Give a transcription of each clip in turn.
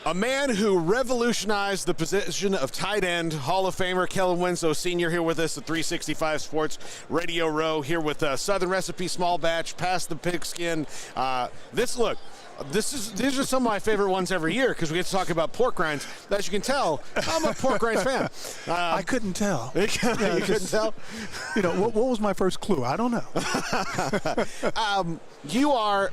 A man who revolutionized the position of tight end, Hall of Famer Kellen Winslow, Sr. here with us at 365 Sports Radio Row, here with Southern Recipe Small Batch, Past the Pigskin. These are some of my favorite ones every year because we get to talk about pork rinds. As you can tell, I'm a pork rinds fan. I couldn't tell. You couldn't tell? You know, what was my first clue? I don't know. You are...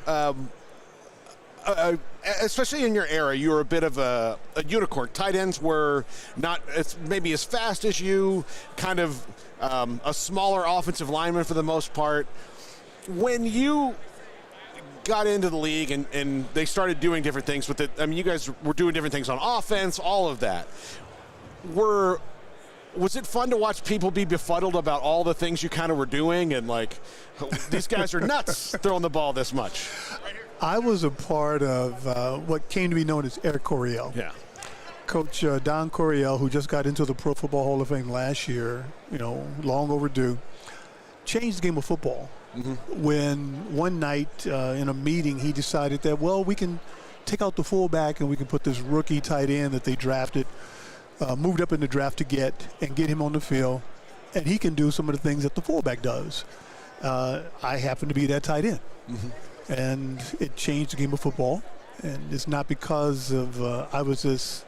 especially in your era, you were a bit of a unicorn. Tight ends were not maybe as fast as you, kind of a smaller offensive lineman for the most part. When you got into the league and they started doing different things with it, I mean, you guys were doing different things on offense, all of that. Was it fun to watch people be befuddled about all the things you kind of were doing and like, these guys are nuts throwing the ball this much? I was a part of what came to be known as Air Corel. Yeah. Coach Don Corel, who just got into the Pro Football Hall of Fame last year, you know, long overdue, changed the game of football. Mm-hmm. When one night in a meeting he decided that, well, we can take out the fullback and we can put this rookie tight end that they drafted, moved up in the draft to get him on the field, and he can do some of the things that the fullback does. I happen to be that tight end. Mm-hmm. And it changed the game of football. And it's not because of I was this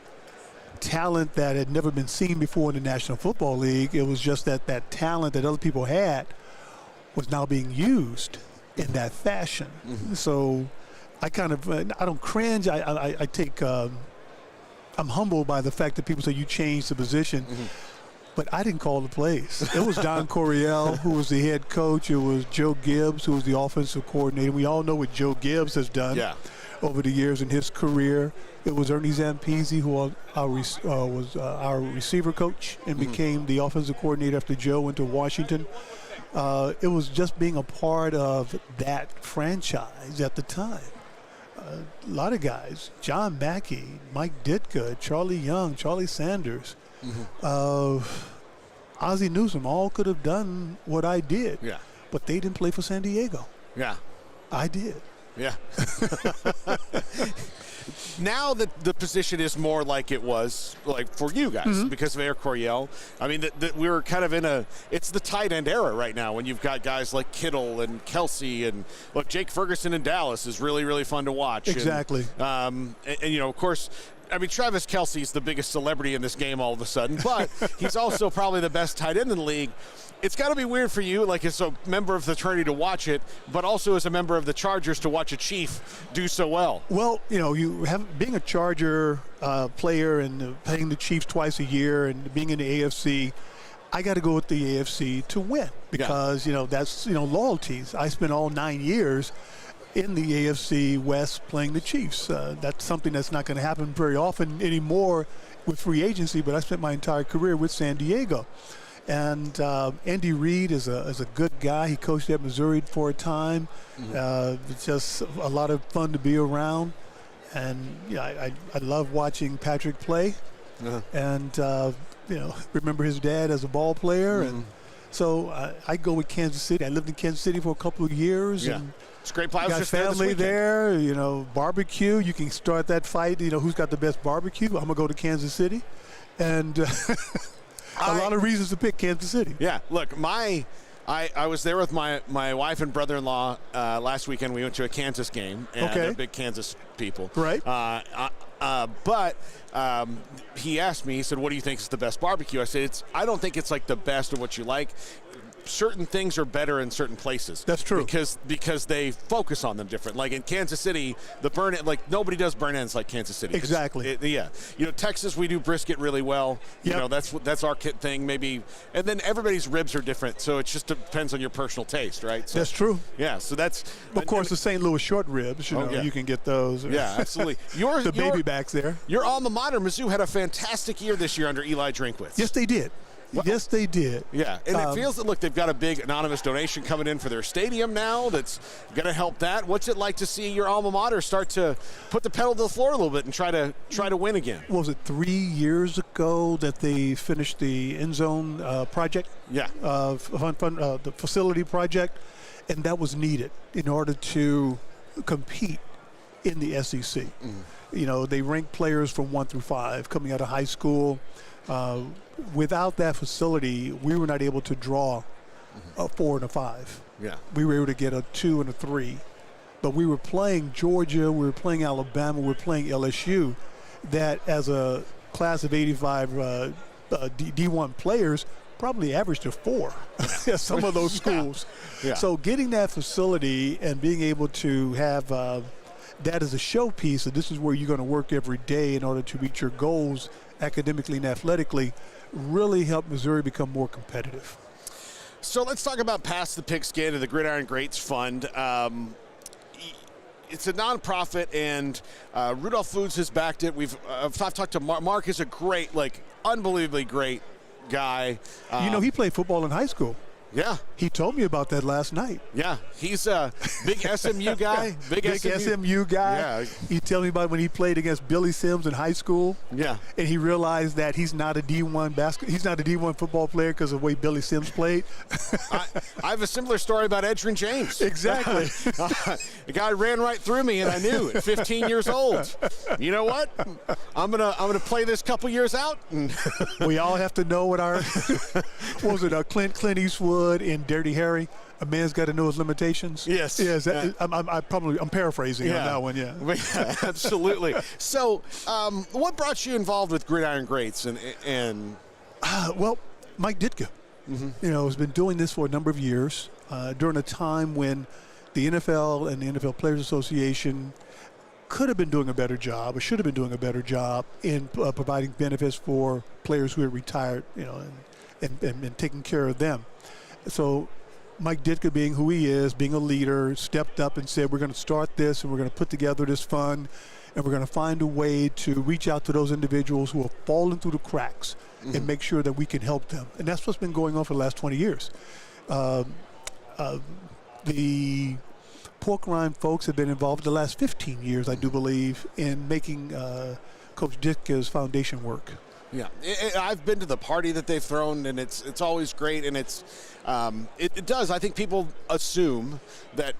talent that had never been seen before in the National Football League. It was just that talent that other people had was now being used in that fashion. Mm-hmm. So I kind of, I don't cringe. I take, I'm humbled by the fact that people say you changed the position. Mm-hmm. But I didn't call the plays. It was Don Corel who was the head coach. It was Joe Gibbs who was the offensive coordinator. We all know what Joe Gibbs has done over the years in his career. It was Ernie Zampese who was our receiver coach and became the offensive coordinator after Joe went to Washington. It was just being a part of that franchise at the time. A lot of guys, John Mackey, Mike Ditka, Charlie Young, Charlie Sanders, Ozzie Newsome, all could have done what I did. Yeah. But they didn't play for San Diego. Yeah. I did. Yeah. Now that the position is more like it was like for you guys because of Air Corel. I mean, we're kind of in it's the tight end era right now when you've got guys like Kittle and Kelsey and look, Jake Ferguson in Dallas is really, really fun to watch. Exactly. And you know, of course, I mean, Travis Kelce's the biggest celebrity in this game all of a sudden, but he's also probably the best tight end in the league. It's got to be weird for you, like as a member of the fraternity to watch it, but also as a member of the Chargers to watch a Chief do so well. Well, you know, being a Charger player and playing the Chiefs twice a year and being in the AFC, I got to go with the AFC to win because, you know, that's, you know, loyalties. I spent all 9 years in the AFC West playing the Chiefs. That's something that's not going to happen very often anymore with free agency, but I spent my entire career with San Diego. And Andy Reid is a good guy. He coached at Missouri for a time. It's just a lot of fun to be around. And yeah, I love watching Patrick play. And you know, remember his dad as a ball player. And so I go with Kansas City. I lived in Kansas City for a couple of years. Yeah. And it's great. Got family there. You know, barbecue. You can start that fight. You know, who's got the best barbecue? I'm gonna go to Kansas City, and a lot of reasons to pick Kansas City. Yeah. Look, I was there with my wife and brother-in-law last weekend. We went to a Kansas game, and they're big Kansas people. Right. But he asked me. He said, "What do you think is the best barbecue?" I said, I don't think it's like the best of what you like. Certain things are better in certain places. That's true. Because they focus on them different. Like in Kansas City, the burn like nobody does burn ends like Kansas City. Exactly. Yeah. You know, Texas, we do brisket really well. You know, that's our kit thing maybe. And then everybody's ribs are different, so it just depends on your personal taste, right? So, that's true. Yeah. So that's of course the St. Louis short ribs. You know, you can get those. Yeah, absolutely. The baby backs there. Your alma mater, Mizzou, had a fantastic year this year under Eli Drinkwitz. Yes, they did. Well, yes, they did. Yeah, and it feels that, look, they've got a big anonymous donation coming in for their stadium now that's going to help that. What's it like to see your alma mater start to put the pedal to the floor a little bit and try to win again? What was it, 3 years ago that they finished the end zone project? Yeah. The facility project, and that was needed in order to compete in the SEC. They rank players from 1 through 5 coming out of high school. Without that facility, we were not able to draw a 4 and a 5. Yeah. We were able to get a 2 and a 3. But we were playing Georgia, we were playing Alabama, we were playing LSU, that as a class of 85 D1 players probably averaged a 4 at some of those schools. Yeah. So getting that facility and being able to have that as a showpiece, and this is where you're going to work every day in order to reach your goals academically and athletically, really helped Missouri become more competitive. So let's talk about Pass the Pigskin and the Gridiron Greats Fund. It's a nonprofit, and Rudolph Foods has backed it. I've talked to Mark. Mark is a great, unbelievably great guy. He played football in high school. Yeah. He told me about that last night. Yeah. He's a big SMU guy. Big SMU guy. Yeah. He told me about when he played against Billy Sims in high school. Yeah. And he realized that he's not a D1 he's not a D1 football player because of the way Billy Sims played. I have a similar story about Edgerrin James. Exactly. The guy ran right through me, and I knew at 15 years old. You know what? I'm gonna play this couple years out. We all have to know what what was it? Clint Eastwood in Dirty Harry. A man's got to know his limitations. Yes. Yes. I'm paraphrasing on that one. Yeah. Yeah, absolutely. So, what brought you involved with Gridiron Greats and well, Mike Ditka, has been doing this for a number of years during a time when the NFL and the NFL Players Association could have been doing a better job or should have been doing a better job in providing benefits for players who had retired, and taking care of them. So Mike Ditka, being who he is, being a leader, stepped up and said, we're going to start this and we're going to put together this fund and we're going to find a way to reach out to those individuals who have fallen through the cracks and make sure that we can help them. And that's what's been going on for the last 20 years. The Pork Rind folks have been involved the last 15 years, I do believe, in making Coach Ditka's foundation work. Yeah, I've been to the party that they've thrown, and it's always great, and it does. I think people assume that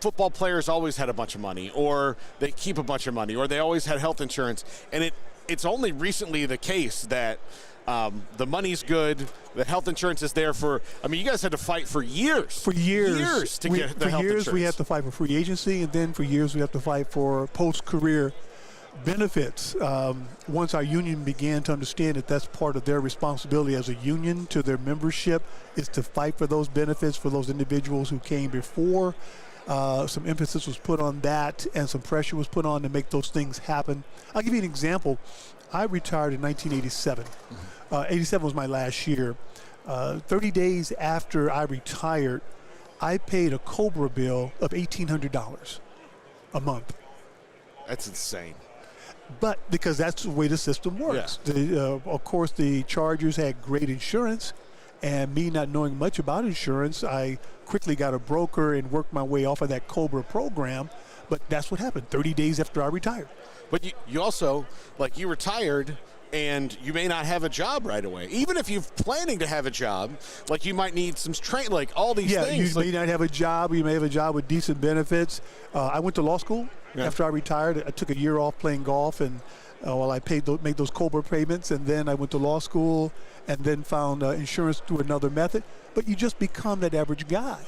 football players always had a bunch of money, or they keep a bunch of money, or they always had health insurance, and it's only recently the case that the money's good, the health insurance is there for. I mean, you guys had to fight for years. For years to get the health insurance. For years we had to fight for free agency, and then for years we have to fight for post-career benefits. Once our union began to understand that that's part of their responsibility as a union to their membership is to fight for those benefits for those individuals who came before. Some emphasis was put on that and some pressure was put on to make those things happen. I'll give you an example. I retired in 1987. 87 was my last year. 30 days after I retired, I paid a COBRA bill of $1,800 a month. That's insane. But because that's the way the system works. Yeah. Of course, the Chargers had great insurance, and me not knowing much about insurance, I quickly got a broker and worked my way off of that COBRA program. But that's what happened 30 days after I retired. But you also, you retired, and you may not have a job right away. Even if you're planning to have a job, you might need some all these things. You may not have a job. You may have a job with decent benefits. I went to law school. Yeah. After I retired, I took a year off playing golf, and while I made those COBRA payments, and then I went to law school, and then found insurance through another method. But you just become that average guy.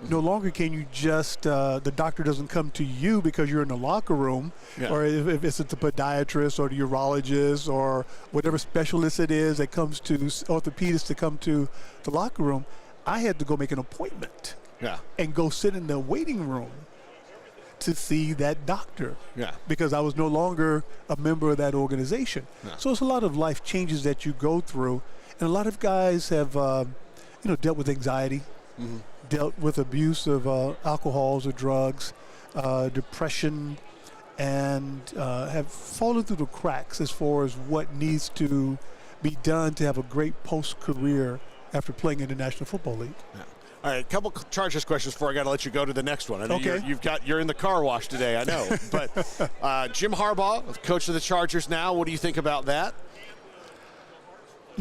No longer can you just, the doctor doesn't come to you because you're in the locker room, or if it's the podiatrist or the urologist or whatever specialist it is that comes to orthopedist to come to the locker room. I had to go make an appointment and go sit in the waiting room to see that doctor because I was no longer a member of that organization. So it's a lot of life changes that you go through, and a lot of guys have dealt with anxiety, dealt with abuse of alcohols or drugs, depression, and have fallen through the cracks as far as what needs to be done to have a great post-career after playing in the National Football League. All right, a couple Chargers questions before I got to let you go to the next one. I know you're in the car wash today, I know. But Jim Harbaugh, coach of the Chargers now, what do you think about that?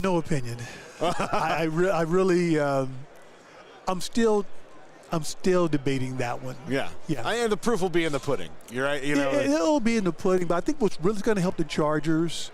No opinion. I really, I'm still I'm still debating that one. Yeah. Yeah. And the proof will be in the pudding. You're right. You know, It'll be in the pudding, but I think what's really going to help the Chargers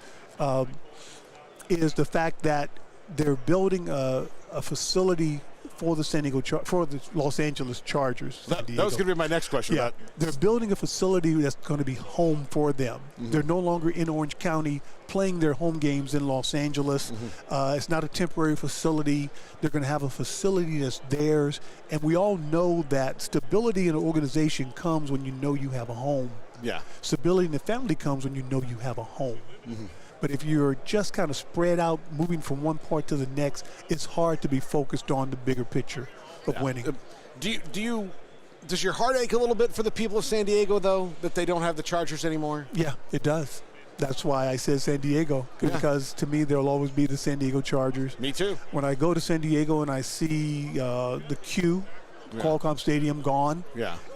is the fact that they're building a facility for the for the Los Angeles Chargers. that was going to be my next question. Yeah, they're building a facility that's going to be home for them. They're no longer in Orange County playing their home games in Los Angeles. It's not a temporary facility. They're going to have a facility that's theirs. And we all know that stability in an organization comes when you know you have a home. Yeah. Stability in the family comes when you know you have a home. But if you're just kind of spread out, moving from one part to the next, it's hard to be focused on the bigger picture of winning. Does your heart ache a little bit for the people of San Diego, though, that they don't have the Chargers anymore? Yeah, it does. That's why I said San Diego, because to me, there'll always be the San Diego Chargers. Me too. When I go to San Diego and I see the Q, Qualcomm Stadium gone,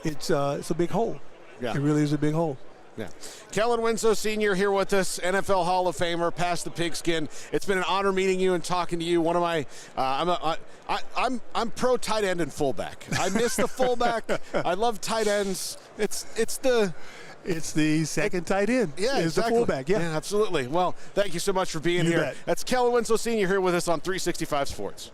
it's a big hole. Yeah. It really is a big hole. Yeah. Kellen Winslow, Sr. here with us, NFL Hall of Famer, past the pigskin. It's been an honor meeting you and talking to you. One of my, I'm pro tight end and fullback. I miss the fullback. I love tight ends. It's the second tight end. Yeah, it's exactly. the fullback. Yeah, absolutely. Well, thank you so much for being here. Bet. That's Kellen Winslow, Sr. here with us on 365 Sports.